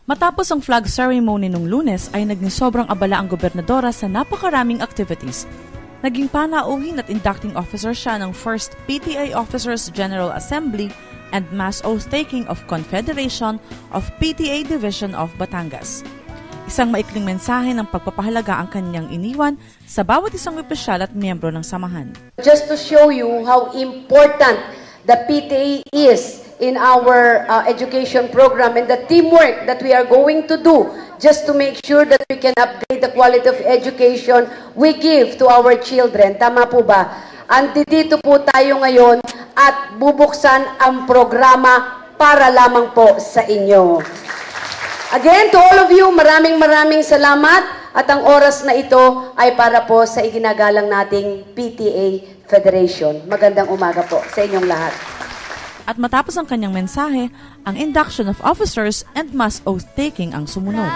Matapos ang flag ceremony nung Lunes ay naging sobrang abala ang gobernadora sa napakaraming activities. Naging panauhin at inducting officer siya ng First PTA Officers General Assembly and mass oath-taking of Confederation of PTA Division of Batangas. Isang maikling mensahe ng pagpapahalaga ang kanyang iniwan sa bawat isang opisyal at miyembro ng samahan. Just to show you how important the PTA is in our education program and the teamwork that we are going to do just to make sure that we can upgrade the quality of education we give to our children. Tama po ba? Andito po tayo ngayon at bubuksan ang programa para lamang po sa inyo. Again, to all of you, maraming salamat at ang oras na ito ay para po sa iginagalang nating PTA Federation. Magandang umaga po sa inyong lahat. At matapos ang kanyang mensahe, ang induction of officers and mass oath-taking ang sumunod.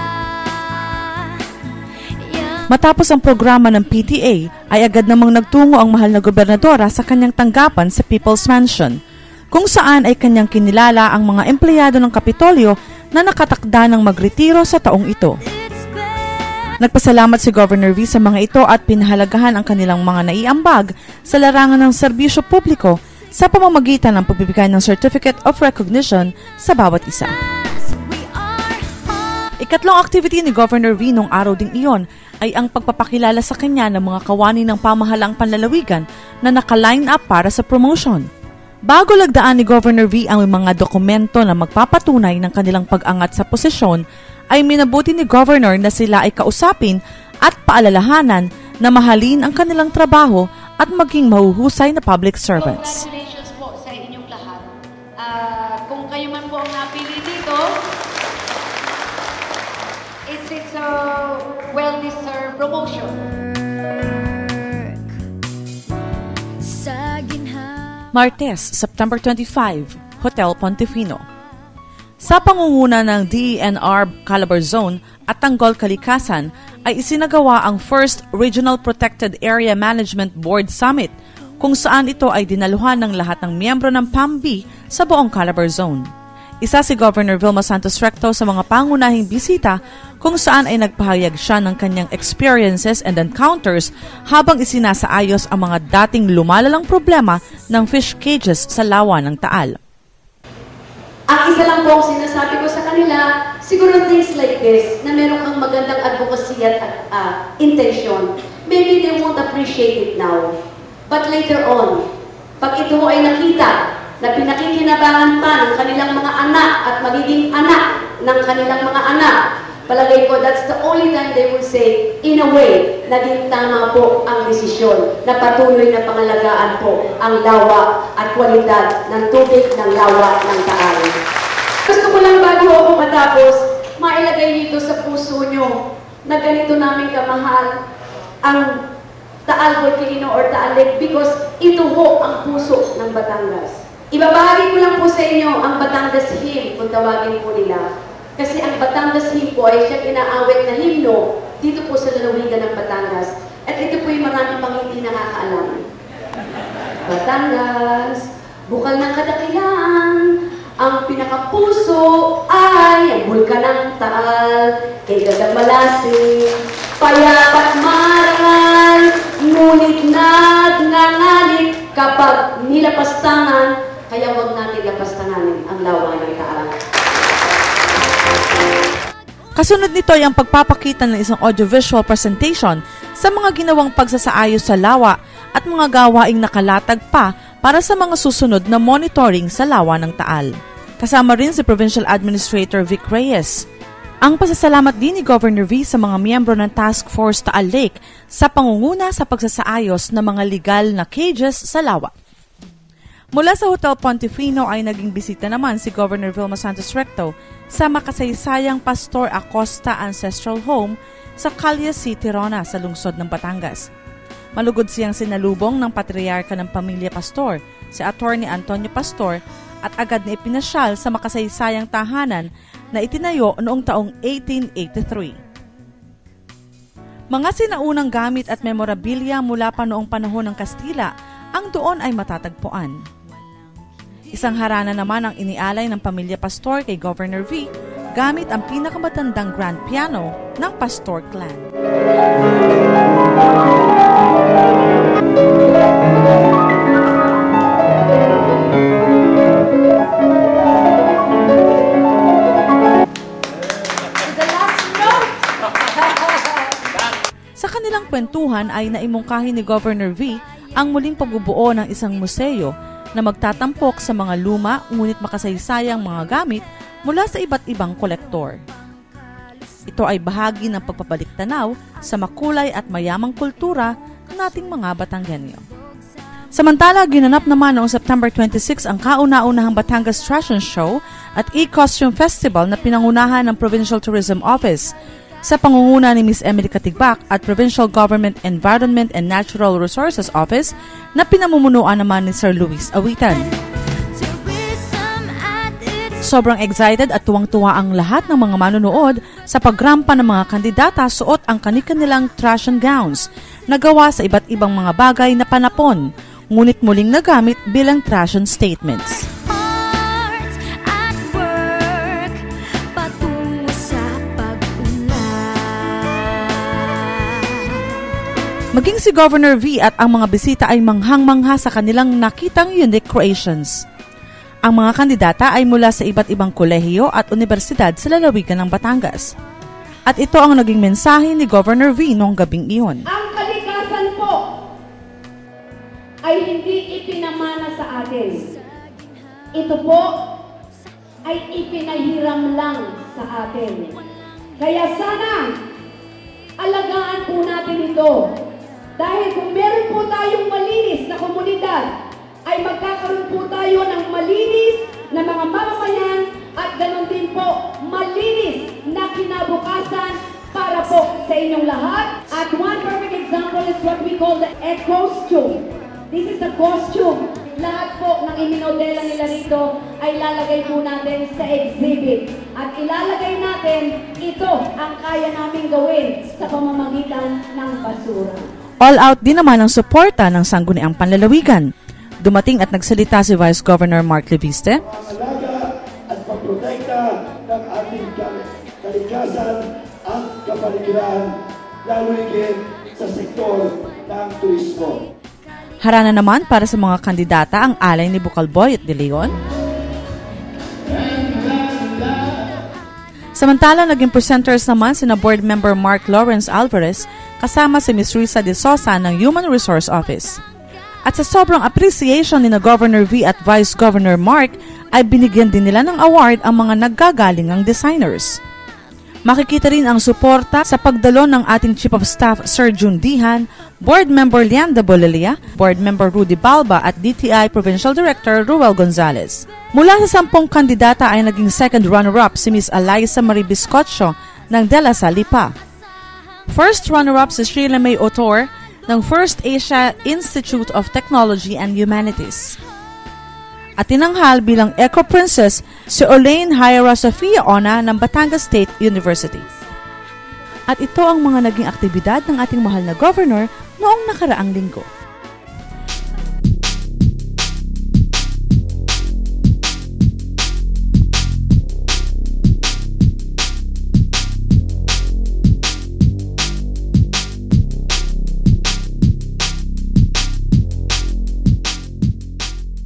Matapos ang programa ng PTA, ay agad namang nagtungo ang mahal na gobernadora sa kanyang tanggapan sa People's Mansion, kung saan ay kanyang kinilala ang mga empleyado ng Kapitolyo na nakatakda ng magretiro sa taong ito. Nagpasalamat si Governor V sa mga ito at pinahalagahan ang kanilang mga naiambag sa larangan ng serbisyo publiko sa pamamagitan ng pagbibigay ng Certificate of Recognition sa bawat isa. Ikatlong activity ni Governor V nung araw ding iyon ay ang pagpapakilala sa kanya ng mga kawani ng pamahalaang panlalawigan na naka-line up para sa promotion. Bago lagdaan ni Governor V ang mga dokumento na magpapatunay ng kanilang pag-angat sa posisyon, ay minabuti ni Governor na sila ay kausapin at paalalahanan na mahalin ang kanilang trabaho at maging mahuhusay na public servants. Congratulations po sa inyong lahat. Kung kayo man po ang napili dito, it's a well-deserved promotion. Martes, September 25, Hotel Pontefino. Sa pangunguna ng DENR Calabar Zone at Tanggol Kalikasan ay isinagawa ang First Regional Protected Area Management Board Summit kung saan ito ay dinaluhan ng lahat ng miyembro ng PAMB sa buong Calabar Zone. Isa si Governor Vilma Santos Recto sa mga pangunahing bisita kung saan ay nagpahayag siya ng kanyang experiences and encounters habang isinasaayos ang mga dating lumalalang problema ng fish cages sa lawa ng Taal. Ang isa lang po ang sinasabi ko sa kanila, siguro things like this, na meron kang magandang advocacy at intention, maybe they won't appreciate it now. But later on, pag ito ay nakita na pinakikinabangan pa ng kanilang mga anak at magiging anak ng kanilang mga anak, palagay ko that's the only time they will say, in a way, naging tama po ang desisyon na patuloy na pangalagaan po ang lawa at kwalidad ng tubig ng lawa ng Taal. Gusto ko lang bago ako matapos, mailagay dito sa puso nyo na ganito namin kamahal ang Taal Volcano or Taal Lake because ito ho ang puso ng Batangas. Ibabahagi ko lang po sa inyo ang Batangas Hymn, kung tawagin po nila. Kasi ang Batangas Hymn po ay siyang inaawit na himno dito po sa lalawigan ng Batangas. At ito po yung marami pang hindi nakakaalam. Batangas, bukal ng kadakilaan, ang pinakapuso ay ang bulkan ng Taal, kay Gagamalasing, payapat marangal, ngunit nagngangalit kapag nilapastangan, kaya huwag natin lapastanganin ang lawa ng Taal. Kasunod nito ay ang pagpapakita ng isang audiovisual presentation sa mga ginawang pagsasaayos sa lawa at mga gawaing nakalatag pa para sa mga susunod na monitoring sa lawa ng Taal. Kasama rin si Provincial Administrator Vic Reyes. Ang pasasalamat din ni Governor V sa mga miyembro ng Task Force Taal Lake sa pangunguna sa pagsasaayos ng mga legal na cages sa lawa. Mula sa Hotel Pontefino ay naging bisita naman si Governor Vilma Santos Recto sa makasaysayang Pastor Acosta Ancestral Home sa Calle City, Rona sa lungsod ng Batangas. Malugod siyang sinalubong ng Patriarka ng Pamilya Pastor, si Attorney Antonio Pastor, at agad na ipinasyal sa makasaysayang tahanan na itinayo noong taong 1883. Mga sinaunang gamit at memorabilia mula pa noong panahon ng Kastila ang doon ay matatagpuan. Isang harana naman ang inialay ng Pamilya Pastor kay Governor V gamit ang pinakamatandang grand piano ng Pastor clan. Sa kanilang kwentuhan ay naimungkahi ni Governor V ang muling pagbubuo ng isang museo na magtatampok sa mga luma ngunit makasaysayang mga gamit mula sa iba't ibang kolektor. Ito ay bahagi ng pagpapalik-tanaw sa makulay at mayamang kultura ng ating mga Batanggenyo. Samantala, ginanap naman noong September 26 ang kauna-unahang Batangas Fashion Show at E-Costume Festival na pinangunahan ng Provincial Tourism Office sa pangunguna ni Ms. Emily Katigbak at Provincial Government Environment and Natural Resources Office na pinamumunuan naman ni Sir Luis Awitan. Sobrang excited at tuwang-tuwa ang lahat ng mga manunood sa pagrampa ng mga kandidata suot ang kani-kanilang trashion gowns na gawa sa iba't ibang mga bagay na panapon, ngunit muling nagamit bilang trashion statements. Maging si Governor V at ang mga bisita ay manghang-mangha sa kanilang nakitang unique creations. Ang mga kandidata ay mula sa iba't ibang kolehiyo at universidad sa lalawigan ng Batangas. At ito ang naging mensahe ni Governor V noong gabing iyon. Ang kalikasan po ay hindi ipinamana sa atin. Ito po ay ipinahiram lang sa atin. Kaya sana alagaan po natin ito. Dahil kung meron po tayong malinis na komunidad, ay magkakaroon po tayo ng malinis na mga mamamayan at ganoon din po malinis na kinabukasan para po sa inyong lahat. At one perfect example is what we call the eco-costume. This is a costume. Lahat po ng iminodela nila rito ay lalagay po natin sa exhibit. At ilalagay natin, ito ang kaya namin gawin sa pamamagitan ng basura. All-out din naman ang suporta ng Sangguniang Panlalawigan. Dumating at nagsalita si Vice Governor Mark Leviste. Pangalaga at pagprotekta ng ating kalikasan at kapaligiran, lalo higit sa sektor ng turismo. Harana naman para sa mga kandidata ang alay ni Bucalboy at De Leon. Samantala, naging presenters naman sina Board Member Mark Lawrence Alvarez kasama si Ms. Risa de Sosa ng Human Resource Office. At sa sobrang appreciation ni na Governor V at Vice Governor Mark, ay binigyan din nila ng award ang mga naggagalingang designers. Makikita rin ang suporta sa pagdalo ng ating Chief of Staff Sir June Dihan, Board Member Leanda Bolilia, Board Member Rudy Balba at DTI Provincial Director Ruel Gonzalez. Mula sa 10 kandidata ay naging second runner-up si Ms. Eliza Marie Biscotio ng De La Salle pa. First runner-up si Sheila May Otor ng First Asia Institute of Technology and Humanities. At tinanghal bilang Eco Princess si Olaine Hyra Sofia Ona ng Batangas State University. At ito ang mga naging aktibidad ng ating mahal na governor noong nakaraang linggo.